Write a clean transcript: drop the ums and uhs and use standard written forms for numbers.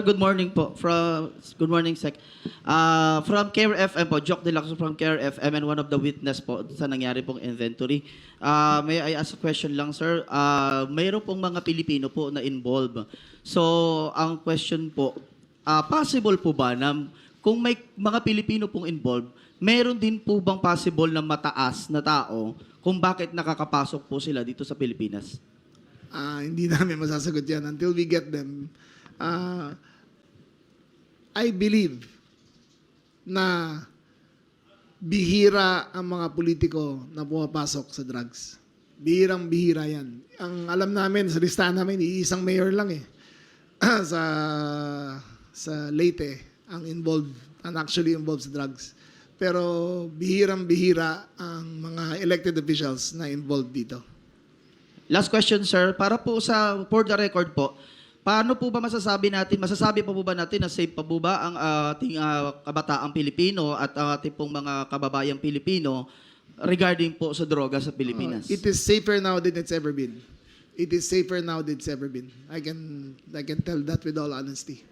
Sir, good morning po. Good morning, Sec. From Care FM po, Jock De Lacso from Care FM and one of the witness po sa nangyari pong inventory. May I ask a question lang, sir? Mayroon pong mga Pilipino po na involved. So, ang question po, possible po ba na kung may mga Pilipino pong involved, meron din po bang possible na mataas na tao kung bakit nakakapasok po sila dito sa Pilipinas? Hindi namin masasagot yan until we get them. I believe na bihira ang mga politiko na pumapasok sa drugs. Bihirang-bihira yan. Ang alam namin, sa listahan namin, iisang mayor lang eh. sa Leyte ang actually involved sa drugs. Pero bihirang-bihira ang mga elected officials na involved dito. Last question, sir. Para po for the record po, paano po ba masasabi pa po ba natin na safe pa po ba ang ating kabataang Pilipino at ang ating pong mga kababayang Pilipino regarding po sa droga sa Pilipinas? It is safer now than it's ever been. It is safer now than it's ever been. I can tell that with all honesty.